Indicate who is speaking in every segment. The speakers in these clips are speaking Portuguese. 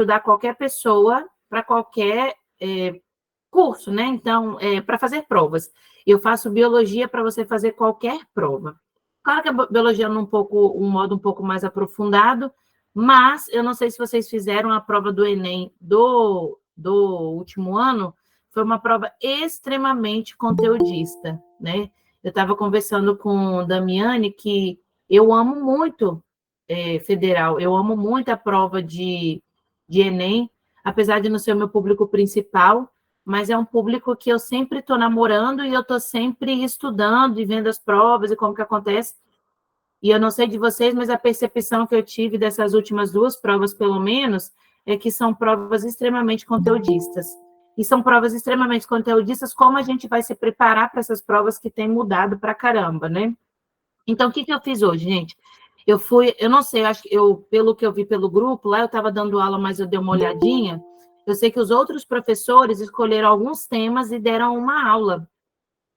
Speaker 1: ajudar qualquer pessoa para qualquer curso, né? Então, para fazer provas. Eu faço biologia para você fazer qualquer prova. Claro que a biologia é um modo um pouco mais aprofundado, mas eu não sei se vocês fizeram a prova do Enem do último ano, foi uma prova extremamente conteudista, né? Eu estava conversando com Damiane que eu amo muito federal, eu amo muito a prova de Enem, apesar de não ser o meu público principal, mas é um público que eu sempre estou namorando e eu estou sempre estudando e vendo as provas e como que acontece. E eu não sei de vocês, mas a percepção que eu tive dessas últimas duas provas, pelo menos, é que são provas extremamente conteudistas. E são provas extremamente conteudistas, como a gente vai se preparar para essas provas que têm mudado para caramba, né? Então, o que eu fiz hoje, gente? Eu não sei, acho que pelo que eu vi pelo grupo, lá eu estava dando aula, mas eu dei uma olhadinha. Eu sei que os outros professores escolheram alguns temas e deram uma aula.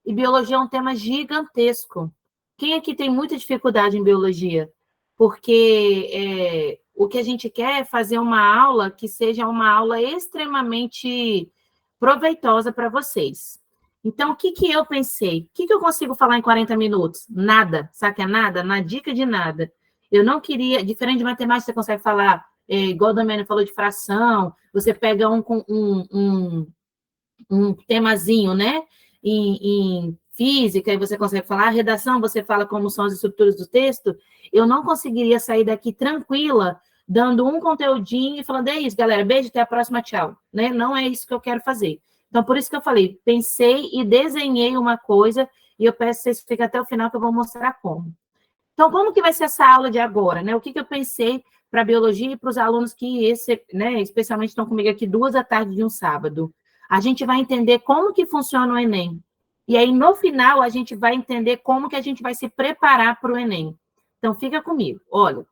Speaker 1: E biologia é um tema gigantesco. Quem aqui tem muita dificuldade em biologia? Porque o que a gente quer é fazer uma aula que seja uma aula extremamente proveitosa para vocês. Então, o que eu pensei? O que eu consigo falar em 40 minutos? Nada. Sabe que é nada? Na dica de nada. Eu não queria... Diferente de matemática, você consegue falar, igual a Damiana falou de fração, você pega um temazinho, né? Em física, e você consegue falar, a redação, você fala como são as estruturas do texto, eu não conseguiria sair daqui tranquila, dando um conteúdinho e falando, é isso, galera, beijo, até a próxima, tchau. Né? Não é isso que eu quero fazer. Então, por isso que eu falei, pensei e desenhei uma coisa, e eu peço que vocês fiquem até o final, que eu vou mostrar como. Então, como que vai ser essa aula de agora? Né? O que eu pensei para a biologia e para os alunos que, especialmente, estão comigo aqui 2h de um sábado? A gente vai entender como que funciona o Enem. E aí, no final, a gente vai entender como que a gente vai se preparar para o Enem. Então, fica comigo. Olha,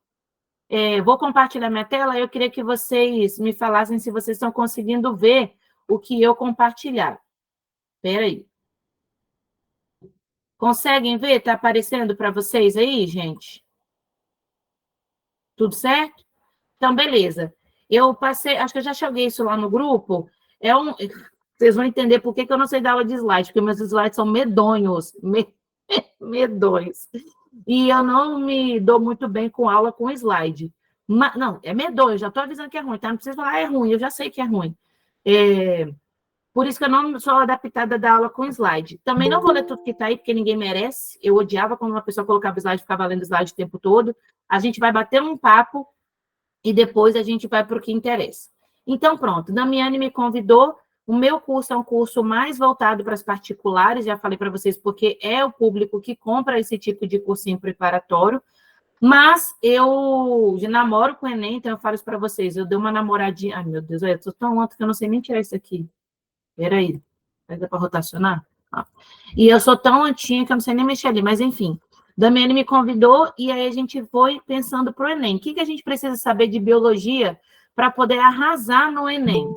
Speaker 1: vou compartilhar minha tela. Eu queria que vocês me falassem se vocês estão conseguindo ver o que eu compartilhar. Espera aí. Conseguem ver? Está aparecendo para vocês aí, gente? Tudo certo? Então, beleza. Eu passei, acho que eu já joguei isso lá no grupo. Vocês vão entender por que eu não sei dar aula de slide, porque meus slides são medonhos, medonhos. E eu não me dou muito bem com aula com slide. Mas, não, é medonho, já estou avisando que é ruim, tá? Não precisa falar, é ruim, eu já sei que é ruim. Por isso que eu não sou adaptada a dar aula com slide. Também não vou ler tudo que está aí, porque ninguém merece. Eu odiava quando uma pessoa colocava slide e ficava lendo slide o tempo todo. A gente vai bater um papo e depois a gente vai para o que interessa. Então, pronto, Damiane me convidou. O meu curso é um curso mais voltado para as particulares, já falei para vocês, porque é o público que compra esse tipo de cursinho preparatório. Mas eu já namoro com o Enem, então eu falo isso para vocês. Eu dei uma namoradinha. Ai, meu Deus, eu estou tão ontem que eu não sei nem tirar isso aqui. Espera aí. Dá para rotacionar? Ah. E eu sou tão antiga que eu não sei nem mexer ali, mas enfim. Damiane me convidou e aí a gente foi pensando para o Enem. O que a gente precisa saber de biologia para poder arrasar no Enem?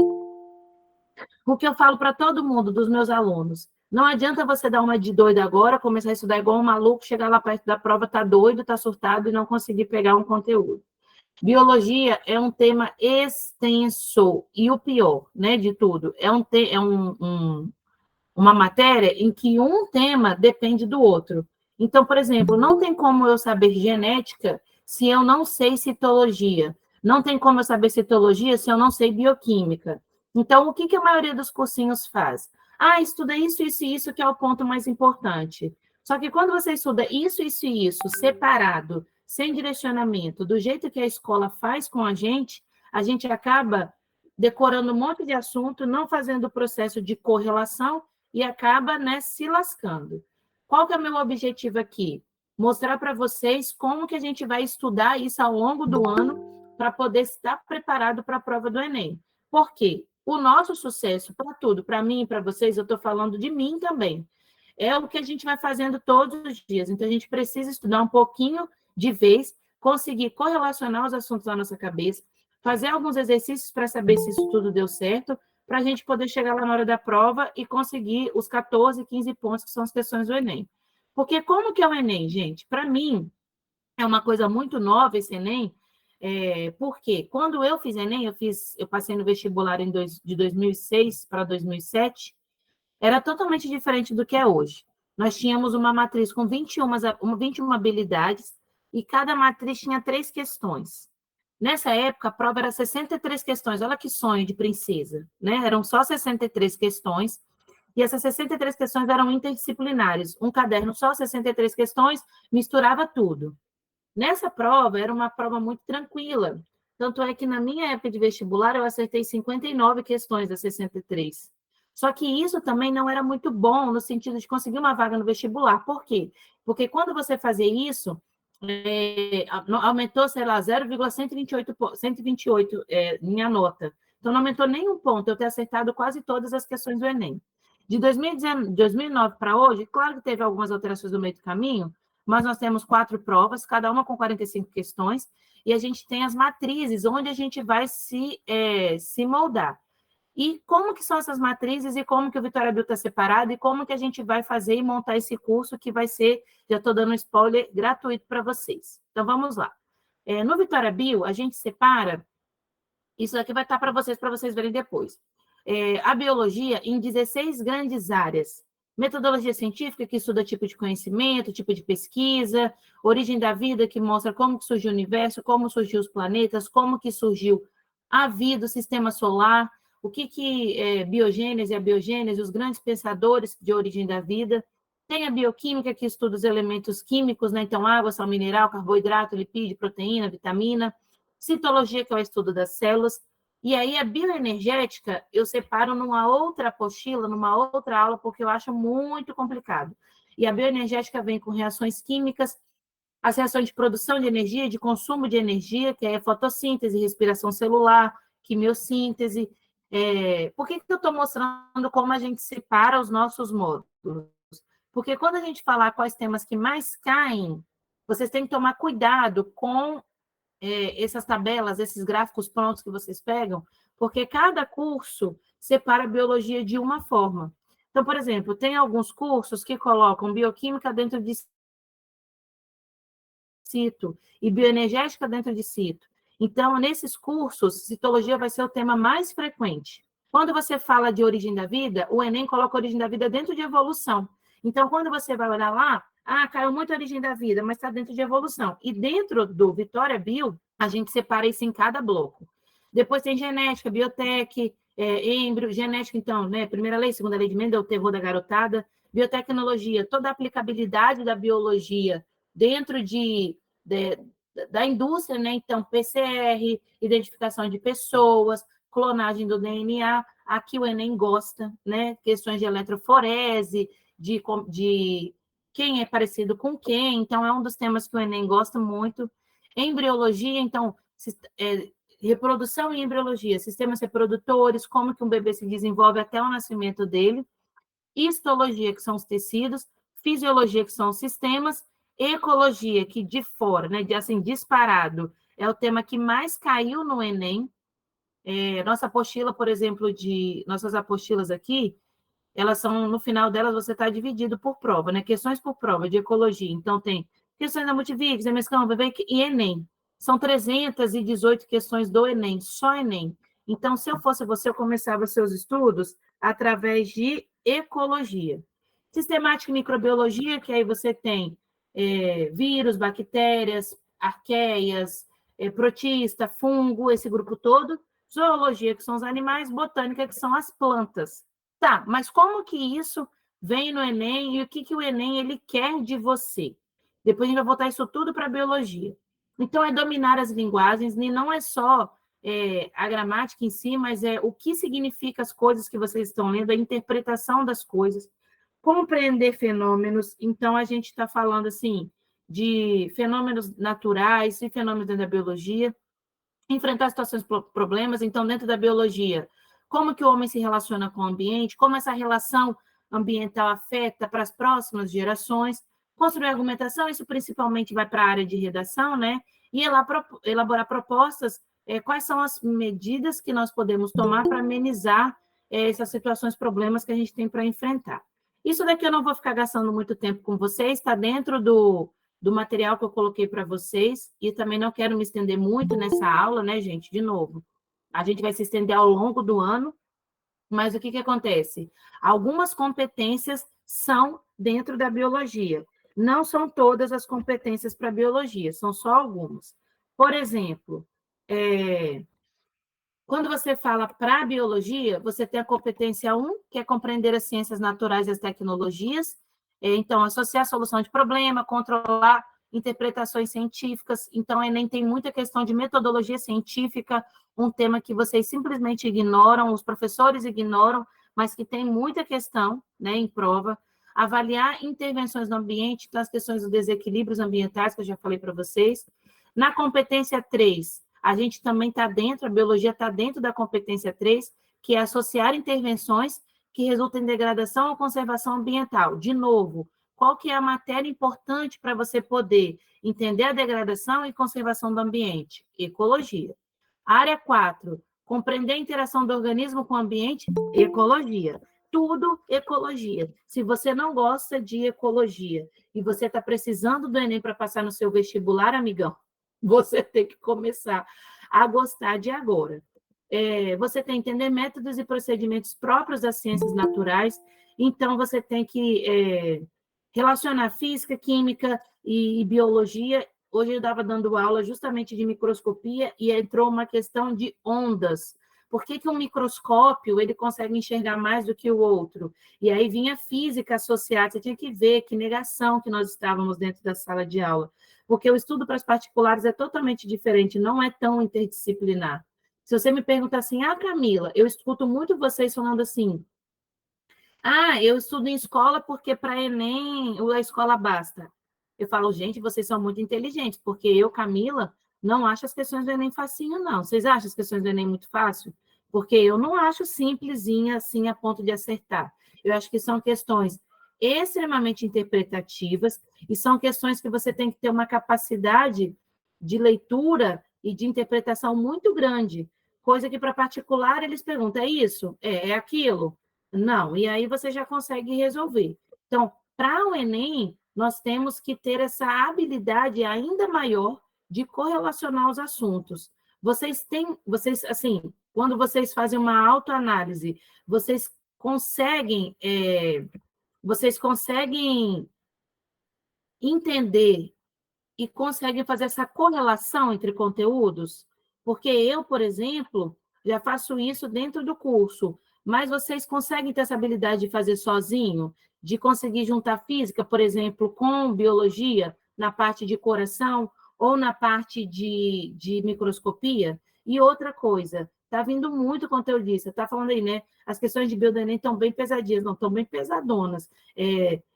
Speaker 1: O que eu falo para todo mundo, dos meus alunos, não adianta você dar uma de doido agora, começar a estudar igual um maluco, chegar lá perto da prova, tá doido, tá surtado e não conseguir pegar um conteúdo. Biologia é um tema extenso e o pior, né, de tudo, uma matéria em que um tema depende do outro. Então, por exemplo, não tem como eu saber genética se eu não sei citologia. Não tem como eu saber citologia se eu não sei bioquímica. Então, o que a maioria dos cursinhos faz? Estuda isso, isso e isso, que é o ponto mais importante. Só que quando você estuda isso, isso e isso, separado, sem direcionamento, do jeito que a escola faz com a gente acaba decorando um monte de assunto, não fazendo o processo de correlação e acaba, se lascando. Qual que é o meu objetivo aqui? Mostrar para vocês como que a gente vai estudar isso ao longo do ano para poder estar preparado para a prova do Enem. Por quê? O nosso sucesso para tudo, para mim e para vocês, eu estou falando de mim também, é o que a gente vai fazendo todos os dias. Então, a gente precisa estudar um pouquinho de vez, conseguir correlacionar os assuntos na nossa cabeça, fazer alguns exercícios para saber se isso tudo deu certo, para a gente poder chegar lá na hora da prova e conseguir os 14, 15 pontos que são as questões do Enem. Porque como que é o Enem, gente? Para mim, é uma coisa muito nova esse Enem, Porque quando eu fiz Enem, eu passei no vestibular de 2006 para 2007, era totalmente diferente do que é hoje. Nós tínhamos uma matriz com 21 habilidades e cada matriz tinha 3 questões. Nessa época, a prova era 63 questões. Olha que sonho de princesa, né? Eram só 63 questões e essas 63 questões eram interdisciplinares. Um caderno só, 63 questões, misturava tudo. Nessa prova, era uma prova muito tranquila. Tanto é que na minha época de vestibular, eu acertei 59 questões das 63. Só que isso também não era muito bom no sentido de conseguir uma vaga no vestibular. Por quê? Porque quando você fazia isso, aumentou, sei lá, 0,128 minha nota. Então, não aumentou nem um ponto, eu ter acertado quase todas as questões do Enem. De 2009 para hoje, claro que teve algumas alterações no meio do caminho, mas nós temos 4 provas, cada uma com 45 questões, e a gente tem as matrizes, onde a gente vai se moldar. E como que são essas matrizes, e como que o Vitória Bio está separado, e como que a gente vai fazer e montar esse curso, que vai ser, já estou dando um spoiler, gratuito para vocês. Então, vamos lá. No Vitória Bio, a gente separa, isso aqui vai estar para vocês verem depois. A biologia em 16 grandes áreas. Metodologia científica, que estuda tipo de conhecimento, tipo de pesquisa, origem da vida, que mostra como que surgiu o universo, como surgiu os planetas, como que surgiu a vida, o sistema solar, o que é biogênese, a biogênese, os grandes pensadores de origem da vida. Tem a bioquímica, que estuda os elementos químicos, né? Então, água, sal mineral, carboidrato, lipídio, proteína, vitamina. Citologia, que é o estudo das células. E aí, a bioenergética, eu separo numa outra apostila, numa outra aula, porque eu acho muito complicado. E a bioenergética vem com reações químicas, as reações de produção de energia, de consumo de energia, que é fotossíntese, respiração celular, quimiossíntese. Por que eu estou mostrando como a gente separa os nossos módulos? Porque quando a gente falar quais temas que mais caem, vocês têm que tomar cuidado com essas tabelas, esses gráficos prontos que vocês pegam, porque cada curso separa a biologia de uma forma. Então, por exemplo, tem alguns cursos que colocam bioquímica dentro de cito e bioenergética dentro de cito. Então, nesses cursos, citologia vai ser o tema mais frequente. Quando você fala de origem da vida, o Enem coloca a origem da vida dentro de evolução. Então, quando você vai olhar lá, caiu muito a origem da vida, mas está dentro de evolução. E dentro do Vitória Bio, a gente separa isso em cada bloco. Depois tem genética, biotec, embrio, genética, então, né? Primeira lei, segunda lei de Mendel, o terror da garotada. Biotecnologia, toda a aplicabilidade da biologia dentro da indústria, né? Então, PCR, identificação de pessoas, clonagem do DNA. Aqui o Enem gosta, né? Questões de eletroforese, de quem é parecido com quem. Então, é um dos temas que o Enem gosta muito. Embriologia, então, reprodução e embriologia, sistemas reprodutores, como que um bebê se desenvolve até o nascimento dele. Histologia, que são os tecidos. Fisiologia, que são os sistemas. Ecologia, que de fora, né, assim, disparado, é o tema que mais caiu no Enem. Nossa apostila, por exemplo, nossas apostilas aqui, elas são, no final delas, você está dividido por prova, né? Questões por prova de ecologia. Então, tem questões da Multivics, MSCAM, VVIC e Enem. São 318 questões do Enem, só Enem. Então, se eu fosse você, eu começava seus estudos através de ecologia. Sistemática e microbiologia, que aí você tem vírus, bactérias, arqueias, protista, fungo, esse grupo todo. Zoologia, que são os animais, botânica, que são as plantas. Tá, mas como que isso vem no Enem e o que o Enem ele quer de você? Depois a gente vai voltar isso tudo para a biologia. Então, é dominar as linguagens, e não é só a gramática em si, mas é o que significa as coisas que vocês estão lendo, a interpretação das coisas, compreender fenômenos. Então, a gente está falando, assim, de fenômenos naturais e fenômenos da biologia, enfrentar situações, problemas. Então, dentro da biologia, como que o homem se relaciona com o ambiente, como essa relação ambiental afeta para as próximas gerações, construir argumentação, isso principalmente vai para a área de redação, né? E elaborar propostas, quais são as medidas que nós podemos tomar para amenizar essas situações, problemas que a gente tem para enfrentar. Isso daqui eu não vou ficar gastando muito tempo com vocês, está dentro do do material que eu coloquei para vocês, e também não quero me estender muito nessa aula, né, gente? De novo, a gente vai se estender ao longo do ano, mas o que acontece? Algumas competências são dentro da biologia. Não são todas as competências para biologia, são só algumas. Por exemplo, quando você fala para biologia, você tem a competência 1, que é compreender as ciências naturais e as tecnologias. Então, associar a solução de problema, controlar interpretações científicas. Então, o Enem tem muita questão de metodologia científica, um tema que vocês simplesmente ignoram, os professores ignoram, mas que tem muita questão, né, em prova. Avaliar intervenções no ambiente, então as questões dos desequilíbrios ambientais, que eu já falei para vocês. Na competência 3, a gente também está dentro, a biologia está dentro da competência 3, que é associar intervenções que resultam em degradação ou conservação ambiental. De novo, qual que é a matéria importante para você poder entender a degradação e conservação do ambiente? Ecologia. Área 4, compreender a interação do organismo com o ambiente? Ecologia. Tudo ecologia. Se você não gosta de ecologia e você está precisando do Enem para passar no seu vestibular, amigão, você tem que começar a gostar de agora. Você tem que entender métodos e procedimentos próprios das ciências naturais, então você tem que relacionar física, química e biologia. Hoje eu estava dando aula justamente de microscopia e entrou uma questão de ondas. Por que um microscópio ele consegue enxergar mais do que o outro? E aí vinha física associada, você tinha que ver que negação que nós estávamos dentro da sala de aula. Porque o estudo para as particulares é totalmente diferente, não é tão interdisciplinar. Se você me perguntar assim, Camila, eu escuto muito vocês falando assim, eu estudo em escola porque para Enem a escola basta. Eu falo, gente, vocês são muito inteligentes, porque eu, Camila, não acho as questões do Enem facinho, não. Vocês acham as questões do Enem muito fácil? Porque eu não acho simplesinha assim a ponto de acertar. Eu acho que são questões extremamente interpretativas e são questões que você tem que ter uma capacidade de leitura e de interpretação muito grande, coisa que para particular eles perguntam, é isso? É aquilo? Não, e aí você já consegue resolver. Então, para o Enem, nós temos que ter essa habilidade ainda maior de correlacionar os assuntos. Assim, quando vocês fazem uma autoanálise, vocês conseguem entender e conseguem fazer essa correlação entre conteúdos? Porque eu, por exemplo, já faço isso dentro do curso, mas vocês conseguem ter essa habilidade de fazer sozinho? De conseguir juntar física, por exemplo, com biologia, na parte de coração, ou na parte de microscopia? E outra coisa, está vindo muito conteudista, está falando aí, né? As questões de Biodenem estão bem pesadinhas, não estão bem pesadonas.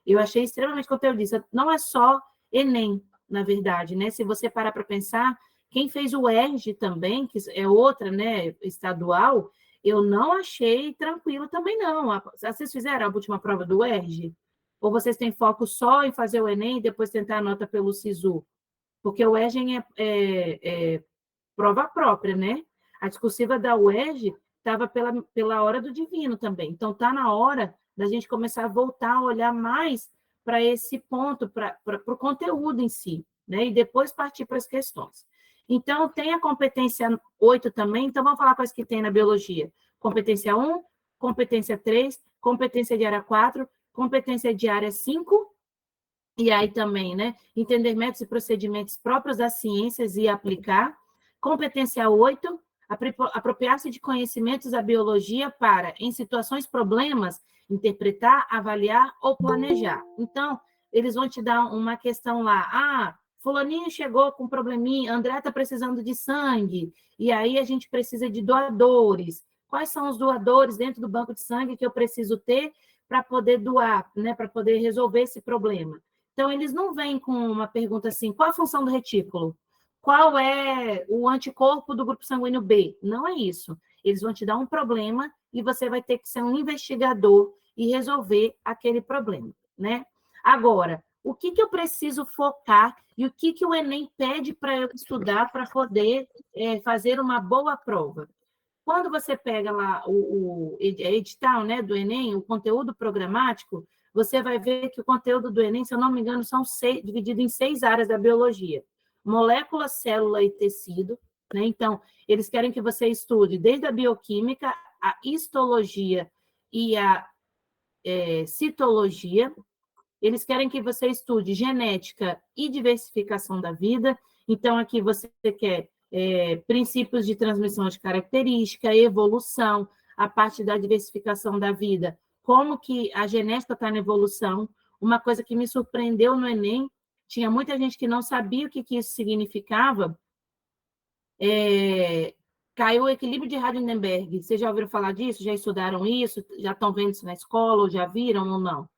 Speaker 1: Eu achei extremamente conteudista. Não é só Enem, na verdade, né? Se você parar para pensar, quem fez o ERG também, que é outra, né, estadual, eu não achei tranquilo também, não. Vocês fizeram a última prova do ERG? Ou vocês têm foco só em fazer o Enem e depois tentar a nota pelo SISU? Porque o ERG é prova própria, né? A discursiva da UERJ estava pela hora do divino também. Então, está na hora da gente começar a voltar a olhar mais para esse ponto, para o conteúdo em si, né? E depois partir para as questões. Então, tem a competência 8 também, então vamos falar quais que tem na biologia. Competência 1, competência 3, competência de área 4, competência de área 5, e aí também, né? Entender métodos e procedimentos próprios das ciências e aplicar. Competência 8, apropriar-se de conhecimentos da biologia para, em situações problemas, interpretar, avaliar ou planejar. Então, eles vão te dar uma questão lá, fulaninho chegou com um probleminha, André está precisando de sangue, e aí a gente precisa de doadores. Quais são os doadores dentro do banco de sangue que eu preciso ter para poder doar, né, para poder resolver esse problema? Então, eles não vêm com uma pergunta assim, qual a função do retículo? Qual é o anticorpo do grupo sanguíneo B? Não é isso. Eles vão te dar um problema e você vai ter que ser um investigador e resolver aquele problema, né? Agora, o que eu preciso focar e o que o Enem pede para eu estudar para poder fazer uma boa prova? Quando você pega lá o edital, né, do Enem, o conteúdo programático, você vai ver que o conteúdo do Enem, se eu não me engano, dividido em 6 áreas da biologia. Molécula, célula e tecido, né? Então, eles querem que você estude desde a bioquímica, a histologia e a citologia. Eles querem que você estude genética e diversificação da vida. Então, aqui você quer princípios de transmissão de característica, evolução, a parte da diversificação da vida, como que a genética está na evolução. Uma coisa que me surpreendeu no Enem, tinha muita gente que não sabia o que isso significava, caiu o equilíbrio de Hardenberg. Vocês já ouviram falar disso? Já estudaram isso? Já estão vendo isso na escola? Ou já viram ou não?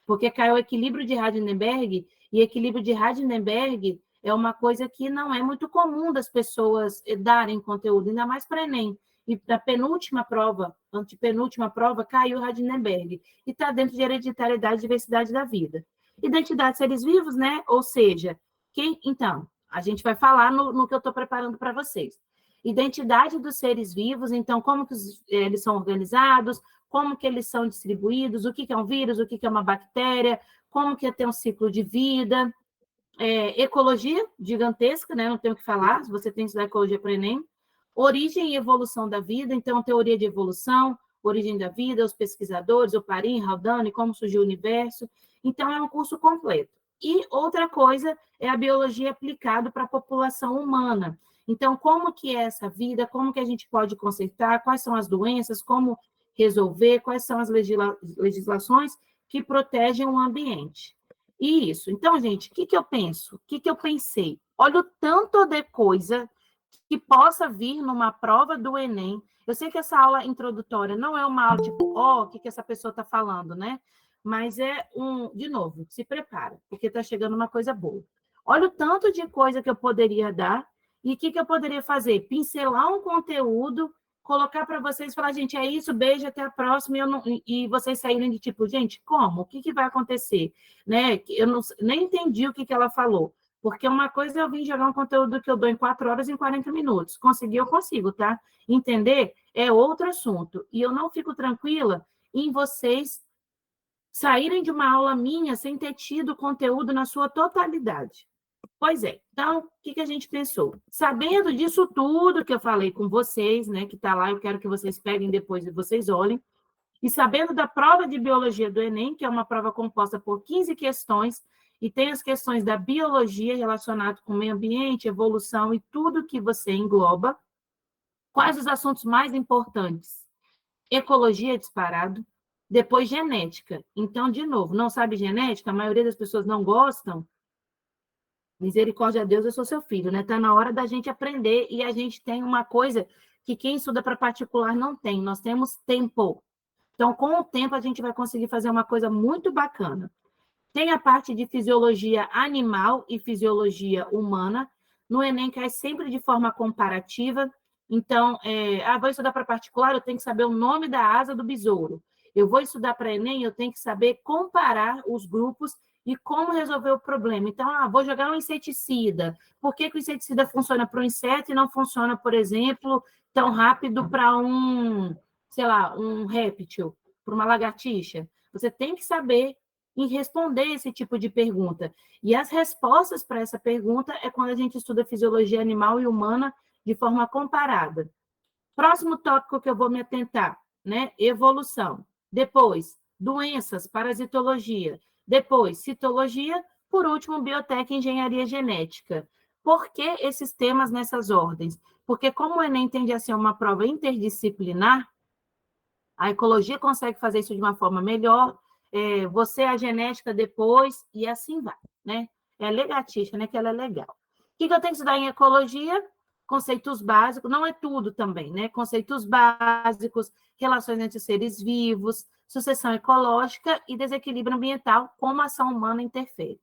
Speaker 1: Porque caiu o equilíbrio de Hardenberg, e equilíbrio de Hardenberg é uma coisa que não é muito comum das pessoas darem conteúdo, ainda mais para Enem. E da penúltima prova, antepenúltima prova, caiu Hardenberg. E está dentro de hereditariedade e diversidade da vida. Identidade de seres vivos, né? Ou seja, então, a gente vai falar no que eu estou preparando para vocês. Identidade dos seres vivos, então, como que eles são organizados, como que eles são distribuídos, o que é um vírus, o que é uma bactéria, como que é ter um ciclo de vida, ecologia gigantesca, né? Não tenho o que falar, se você tem que estudar ecologia para o Enem, origem e evolução da vida, então, teoria de evolução, origem da vida, os pesquisadores, o Parin, Haldane, como surgiu o universo, então, é um curso completo. E outra coisa é a biologia aplicada para a população humana. Então, como que é essa vida, como que a gente pode consertar, quais são as doenças, como resolver, quais são as legislações que protegem o ambiente. E isso. Então, gente, o que eu penso? O que eu pensei? Olha o tanto de coisa que possa vir numa prova do Enem. Eu sei que essa aula introdutória não é uma aula tipo, o que essa pessoa está falando, né? Mas de novo, se prepara, porque está chegando uma coisa boa. Olha o tanto de coisa que eu poderia dar e o que eu poderia fazer? Pincelar um conteúdo, colocar para vocês e falar, gente, é isso, beijo, até a próxima, e vocês saírem de tipo, gente, como? O que vai acontecer? Né? Eu nem entendi o que ela falou, porque uma coisa é eu vim jogar um conteúdo que eu dou em 4 horas e 40 minutos. Conseguir, eu consigo, tá? Entender é outro assunto. E eu não fico tranquila em vocês saírem de uma aula minha sem ter tido conteúdo na sua totalidade. Pois é. Então, o que a gente pensou? Sabendo disso tudo que eu falei com vocês, né, que está lá, eu quero que vocês peguem depois e vocês olhem, e sabendo da prova de biologia do Enem, que é uma prova composta por 15 questões, e tem as questões da biologia relacionadas com o meio ambiente, evolução e tudo que você engloba, quais os assuntos mais importantes? Ecologia disparado, depois genética. Então, de novo, não sabe genética, a maioria das pessoas não gostam, misericórdia a Deus, eu sou seu filho, né? Está na hora da gente aprender, e a gente tem uma coisa que quem estuda para particular não tem, nós temos tempo. Então, com o tempo, a gente vai conseguir fazer uma coisa muito bacana. Tem a parte de fisiologia animal e fisiologia humana. No Enem cai sempre de forma comparativa. Então, vou estudar para particular, eu tenho que saber o nome da asa do besouro. Eu vou estudar para Enem, eu tenho que saber comparar os grupos e como resolver o problema. Então, vou jogar um inseticida. Por que o inseticida funciona para um inseto e não funciona, por exemplo, tão rápido para sei lá, um réptil, para uma lagartixa? Você tem que saber e responder esse tipo de pergunta. E as respostas para essa pergunta é quando a gente estuda fisiologia animal e humana de forma comparada. Próximo tópico que eu vou me atentar, né? Evolução. Depois, doenças, parasitologia. Depois, citologia. Por último, biotec e engenharia genética. Por que esses temas nessas ordens? Porque como o Enem tende a ser uma prova interdisciplinar, a ecologia consegue fazer isso de uma forma melhor, você a genética depois, e assim vai, né? É legatística, né? Que ela é legal. O que eu tenho que estudar em ecologia? Conceitos básicos, não é tudo também, né? Conceitos básicos, relações entre seres vivos, sucessão ecológica e desequilíbrio ambiental, como a ação humana interfere.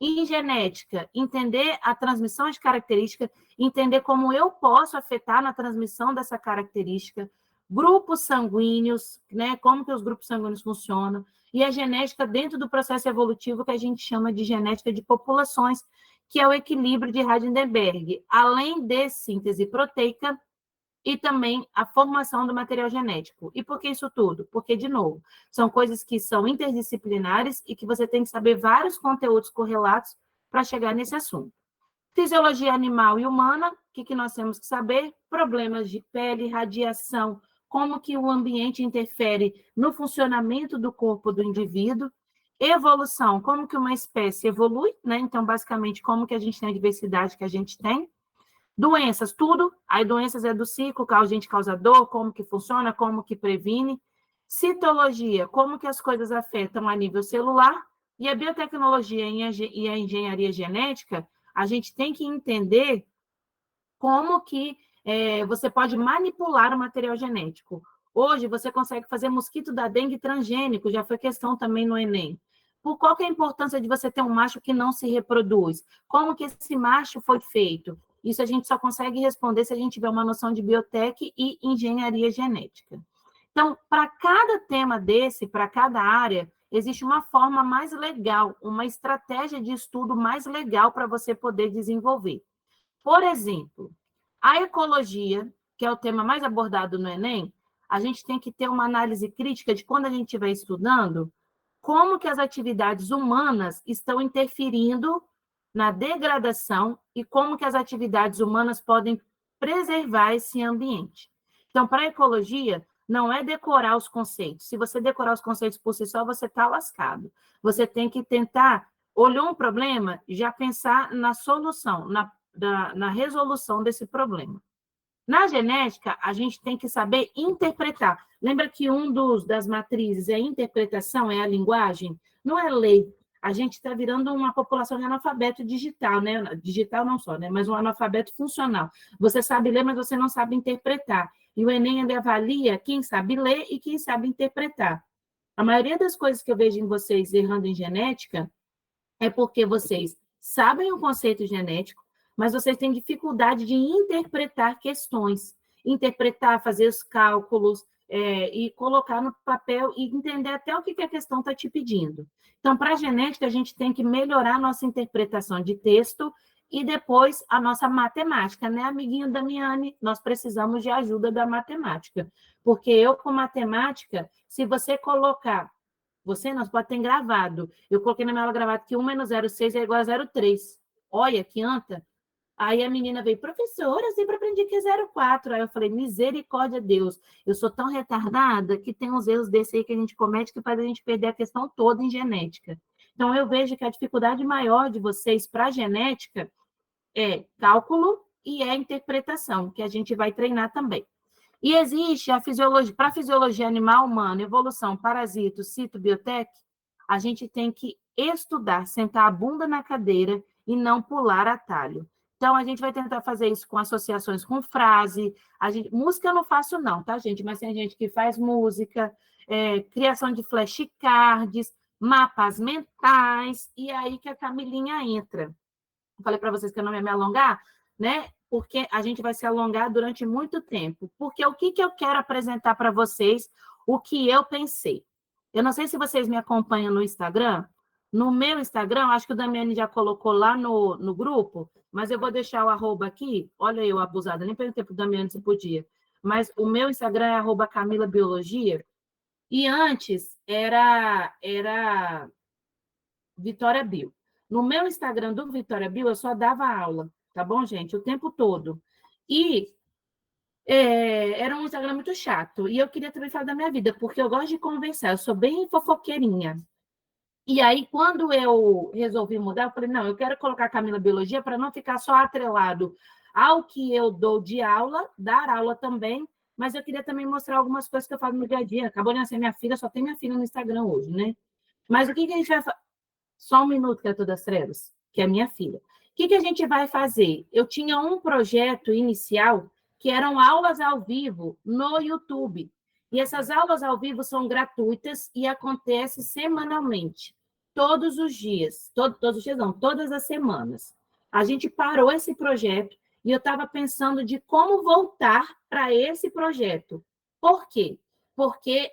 Speaker 1: E em genética, entender a transmissão de características, entender como eu posso afetar na transmissão dessa característica, grupos sanguíneos, né? Como que os grupos sanguíneos funcionam, e a genética dentro do processo evolutivo que a gente chama de genética de populações, que é o equilíbrio de Hardenberg. Além de síntese proteica, e também a formação do material genético. E por que isso tudo? Porque, de novo, são coisas que são interdisciplinares e que você tem que saber vários conteúdos correlatos para chegar nesse assunto. Fisiologia animal e humana, o que nós temos que saber? Problemas de pele, radiação, como que o ambiente interfere no funcionamento do corpo do indivíduo. Evolução, como que uma espécie evolui, né? Então, basicamente, como que a gente tem a diversidade que a gente tem. Doenças, tudo. Aí, doenças é do ciclo, agente causador, como que funciona, como que previne. Citologia, como que as coisas afetam a nível celular. E a biotecnologia e a engenharia genética, a gente tem que entender como que você pode manipular o material genético. Hoje, você consegue fazer mosquito da dengue transgênico, já foi questão também no Enem. Por qual que é a importância de você ter um macho que não se reproduz? Como que esse macho foi feito? Isso a gente só consegue responder se a gente tiver uma noção de biotec e engenharia genética. Então, para cada tema desse, para cada área, existe uma forma mais legal, uma estratégia de estudo mais legal para você poder desenvolver. Por exemplo, a ecologia, que é o tema mais abordado no Enem, a gente tem que ter uma análise crítica de quando a gente estiver estudando, como que as atividades humanas estão interferindo na degradação e como que as atividades humanas podem preservar esse ambiente. Então, para a ecologia, não é decorar os conceitos. Se você decorar os conceitos por si só, você está lascado. Você tem que tentar, olhou um problema, já pensar na solução, na resolução desse problema. Na genética, a gente tem que saber interpretar. Lembra que das matrizes é a interpretação, é a linguagem? Não é lei. A gente está virando uma população de analfabeto digital, né? Digital não só, né? Mas um analfabeto funcional. Você sabe ler, mas você não sabe interpretar. E o Enem ainda avalia quem sabe ler e quem sabe interpretar. A maioria das coisas que eu vejo em vocês errando em genética é porque vocês sabem o conceito genético, mas vocês têm dificuldade de interpretar questões, interpretar, fazer os cálculos, e colocar no papel e entender até o que a questão está te pedindo. Então, para a genética, a gente tem que melhorar a nossa interpretação de texto e depois a nossa matemática, né, amiguinho Damiani? Nós precisamos de ajuda da matemática, porque eu, com matemática, se você colocar nós pode ter gravado. Eu coloquei na minha aula gravada que 1 menos 0,6 é igual a 0,3. Olha, que anta. Aí a menina veio, professora, eu sempre aprendi que é 0,4. Aí eu falei, misericórdia, Deus. Eu sou tão retardada que tem uns erros desse aí que a gente comete que faz a gente perder a questão toda em genética. Então, eu vejo que a dificuldade maior de vocês para a genética é cálculo e é interpretação, que a gente vai treinar também. E existe a fisiologia, para a fisiologia animal humana, evolução, parasito, cito, biotec, a gente tem que estudar, sentar a bunda na cadeira e não pular atalho. Então, a gente vai tentar fazer isso com associações com frase. Música eu não faço não, tá, gente? Mas tem gente que faz música, criação de flashcards, mapas mentais, e aí que a Camilinha entra. Eu falei para vocês que eu não ia me alongar, né? Porque a gente vai se alongar durante muito tempo. Porque o que eu quero apresentar para vocês, o que eu pensei. Eu não sei se vocês me acompanham no Instagram. No meu Instagram, acho que o Damiani já colocou lá no grupo, mas eu vou deixar o arroba aqui. Olha eu, abusada, nem perguntei para o Damiani se podia. Mas o meu Instagram é arroba Camila Biologia. E antes era Vitória Bio. No meu Instagram do Vitória Bio, eu só dava aula, tá bom, gente? O tempo todo. E era um Instagram muito chato. E eu queria também falar da minha vida, porque eu gosto de conversar, eu sou bem fofoqueirinha. E aí, quando eu resolvi mudar, eu falei, não, eu quero colocar Camila Biologia para não ficar só atrelado ao que eu dou de aula, dar aula também, mas eu queria também mostrar algumas coisas que eu faço no dia a dia. Acabou de nascer minha filha, só tem minha filha no Instagram hoje, né? Mas o que a gente vai fazer? Só um minuto, Criatura das Trevas, que é minha filha. O que a gente vai fazer? Eu tinha um projeto inicial que eram aulas ao vivo no YouTube. E essas aulas ao vivo são gratuitas e acontecem semanalmente, todos os dias. Todos os dias não, todas as semanas. A gente parou esse projeto e eu estava pensando de como voltar para esse projeto. Por quê? Porque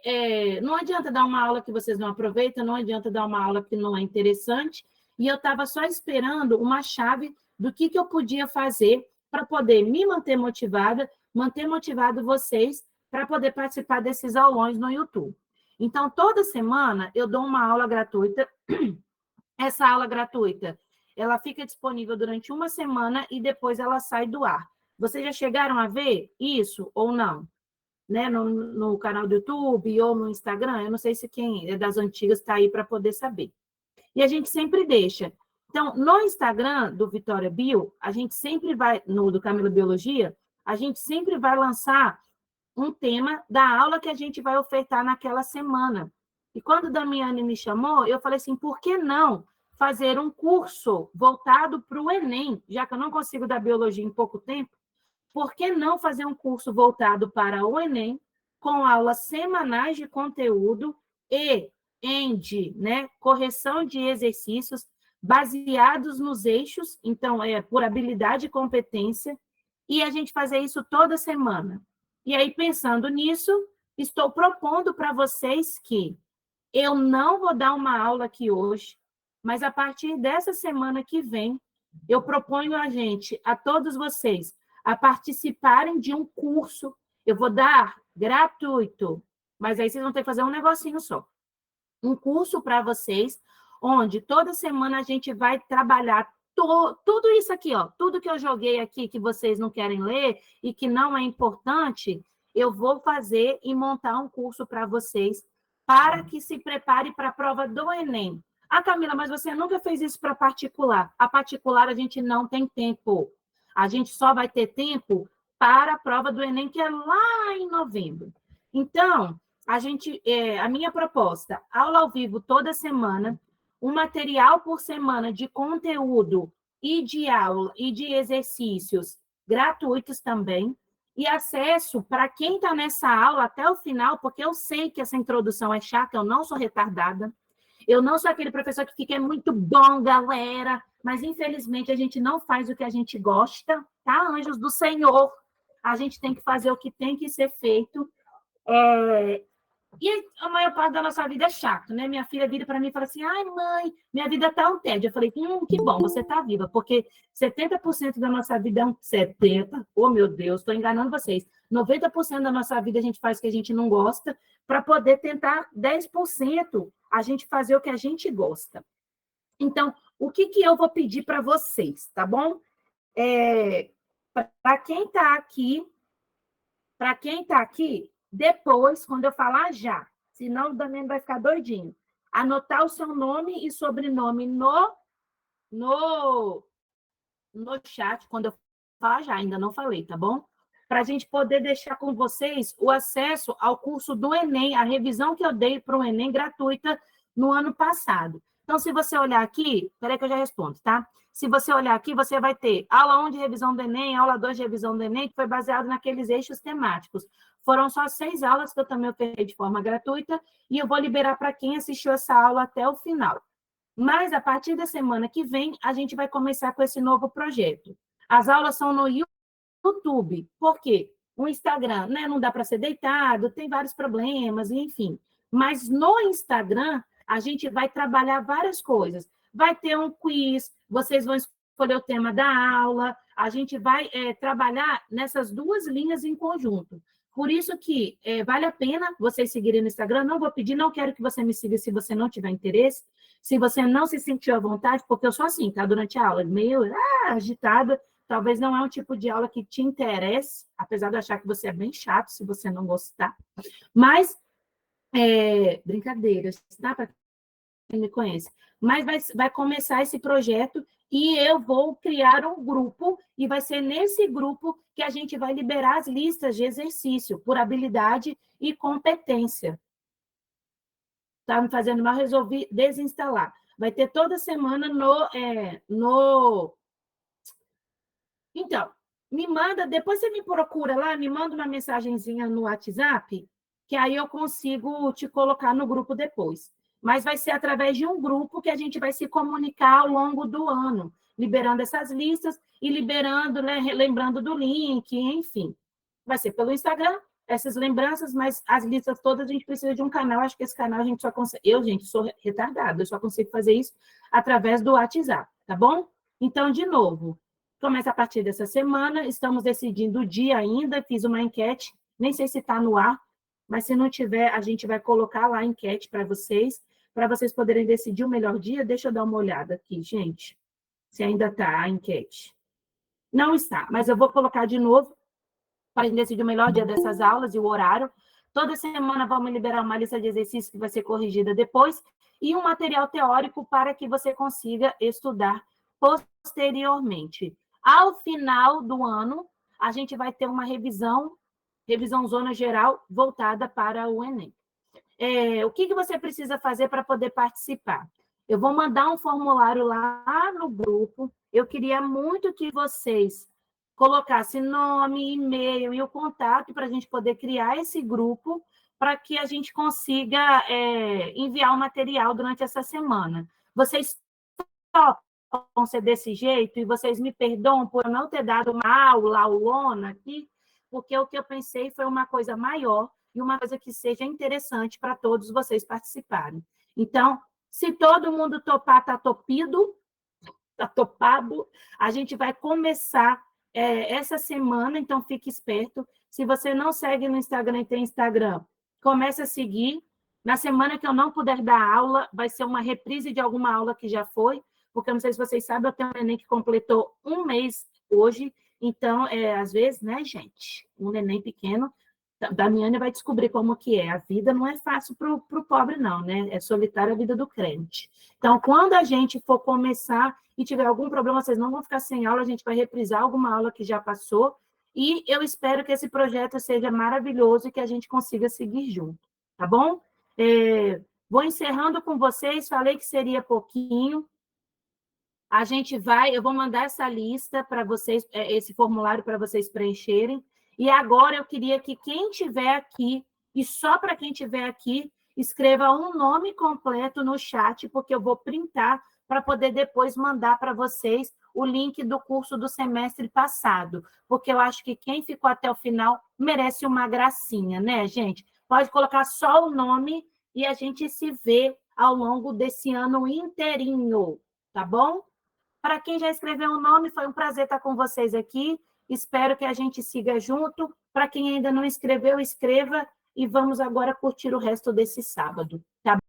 Speaker 1: não adianta dar uma aula que vocês não aproveitam, não adianta dar uma aula que não é interessante, e eu estava só esperando uma chave do que eu podia fazer para poder me manter motivada, manter motivado vocês para poder participar desses aulões no YouTube. Então, toda semana eu dou uma aula gratuita. Essa aula gratuita, ela fica disponível durante uma semana e depois ela sai do ar. Vocês já chegaram a ver isso ou não? Né? No canal do YouTube ou no Instagram? Eu não sei se quem é das antigas está aí para poder saber. E a gente sempre deixa. Então, no Instagram do Vitória Bio, a gente sempre vai, do Camila Biologia, a gente sempre vai lançar um tema da aula que a gente vai ofertar naquela semana. E quando a Damiane me chamou, eu falei assim, por que não fazer um curso voltado para o Enem, já que eu não consigo dar biologia em pouco tempo, por que não fazer um curso voltado para o Enem, com aulas semanais de conteúdo e né, correção de exercícios baseados nos eixos, então, por habilidade e competência, e a gente fazer isso toda semana. E aí, pensando nisso, estou propondo para vocês que eu não vou dar uma aula aqui hoje, mas a partir dessa semana que vem, eu proponho a todos vocês, a participarem de um curso. Eu vou dar gratuito, mas aí vocês vão ter que fazer um negocinho só. Um curso para vocês, onde toda semana a gente vai trabalhar tudo isso aqui, ó, tudo que eu joguei aqui que vocês não querem ler e que não é importante, eu vou fazer e montar um curso para vocês para que se prepare para a prova do Enem. Ah, Camila, mas você nunca fez isso para particular. A particular a gente não tem tempo. A gente só vai ter tempo para a prova do Enem, que é lá em novembro. Então, a minha proposta, aula ao vivo toda semana, um material por semana de conteúdo e de aula e de exercícios gratuitos também, e acesso para quem está nessa aula até o final, porque eu sei que essa introdução é chata, eu não sou retardada, eu não sou aquele professor que fica muito bom, galera, mas infelizmente a gente não faz o que a gente gosta, tá, anjos do Senhor? A gente tem que fazer o que tem que ser feito. E a maior parte da nossa vida é chato, né? Minha filha vira para mim e fala assim, ai, mãe, minha vida tá um tédio. Eu falei, que bom, você tá viva, porque 70% da nossa vida é 70%, oh, meu Deus, estou enganando vocês, 90% da nossa vida a gente faz o que a gente não gosta, para poder tentar 10% a gente fazer o que a gente gosta. Então, o que eu vou pedir para vocês, tá bom? Para quem está aqui, depois, quando eu falar já, senão o Damiano vai ficar doidinho, anotar o seu nome e sobrenome no chat, quando eu falar já, ainda não falei, tá bom? Para a gente poder deixar com vocês o acesso ao curso do Enem, a revisão que eu dei para o Enem gratuita no ano passado. Então, se você olhar aqui, peraí que eu já respondo, tá? Se você olhar aqui, você vai ter aula 1 de revisão do Enem, aula 2 de revisão do Enem, que foi baseado naqueles eixos temáticos. Foram só 6 aulas que eu também ofereci de forma gratuita, e eu vou liberar para quem assistiu essa aula até o final. Mas, a partir da semana que vem, a gente vai começar com esse novo projeto. As aulas são no YouTube. Por quê? O Instagram, né, não dá para ser deitado, tem vários problemas, enfim. Mas no Instagram, a gente vai trabalhar várias coisas. Vai ter um quiz, vocês vão escolher o tema da aula, a gente vai trabalhar nessas duas linhas em conjunto. Por isso que vale a pena vocês seguirem no Instagram. Não vou pedir, não quero que você me siga se você não tiver interesse, se você não se sentiu à vontade, porque eu sou assim, tá? Durante a aula, meio agitada, talvez não é um tipo de aula que te interesse, apesar de eu achar que você é bem chato se você não gostar. Mas, brincadeiras, tá? Para quem me conhece. Mas vai começar esse projeto e eu vou criar um grupo, e vai ser nesse grupo que a gente vai liberar as listas de exercício por habilidade e competência. Tá me fazendo mal, resolvi desinstalar. Vai ter toda semana Então, me manda, depois você me procura lá, me manda uma mensagenzinha no WhatsApp, que aí eu consigo te colocar no grupo depois. Mas vai ser através de um grupo que a gente vai se comunicar ao longo do ano, liberando essas listas e liberando, né, lembrando do link, enfim. Vai ser pelo Instagram, essas lembranças, mas as listas todas a gente precisa de um canal. Acho que esse canal a gente só consegue... Eu, gente, sou retardada, eu só consigo fazer isso através do WhatsApp, tá bom? Então, de novo, Começa a partir dessa semana, estamos decidindo o dia ainda, fiz uma enquete, nem sei se está no ar, mas se não tiver, a gente vai colocar lá a enquete para vocês poderem decidir o melhor dia. Deixa eu dar uma olhada aqui, gente, se ainda está a enquete. Não está, mas eu vou colocar de novo para a gente decidir o melhor dia dessas aulas e o horário. Toda semana vamos liberar uma lista de exercícios que vai ser corrigida depois e um material teórico para que você consiga estudar posteriormente. Ao final do ano, a gente vai ter uma revisão zona geral voltada para o Enem. O que você precisa fazer para poder participar? Eu vou mandar um formulário lá no grupo. Eu queria muito que vocês colocassem nome, e-mail e o contato para a gente poder criar esse grupo para que a gente consiga enviar o material durante essa semana. Vocês topam ser desse jeito e vocês me perdoam por não ter dado uma aulona aqui, porque o que eu pensei foi uma coisa maior e uma coisa que seja interessante para todos vocês participarem. Então, se todo mundo topar, está topido, está topado, a gente vai começar essa semana, então fique esperto. Se você não segue no Instagram e tem Instagram, comece a seguir. Na semana que eu não puder dar aula, vai ser uma reprise de alguma aula que já foi, porque eu não sei se vocês sabem, eu tenho um neném que completou 1 mês hoje, então, às vezes, né, gente, um neném pequeno, Damiane vai descobrir como que é. A vida não é fácil para o pobre, não, né? É solitária a vida do crente. Então, quando a gente for começar e tiver algum problema, vocês não vão ficar sem aula, a gente vai reprisar alguma aula que já passou, e eu espero que esse projeto seja maravilhoso e que a gente consiga seguir junto, tá bom? Vou encerrando com vocês, falei que seria pouquinho. A gente eu vou mandar essa lista para vocês, esse formulário para vocês preencherem. E agora eu queria que quem estiver aqui, e só para quem estiver aqui, escreva um nome completo no chat, porque eu vou printar para poder depois mandar para vocês o link do curso do semestre passado, porque eu acho que quem ficou até o final merece uma gracinha, né, gente? Pode colocar só o nome e a gente se vê ao longo desse ano inteirinho, tá bom? Para quem já escreveu o nome, foi um prazer estar com vocês aqui. Espero que a gente siga junto. Para quem ainda não escreveu, escreva e vamos agora curtir o resto desse sábado. Tá?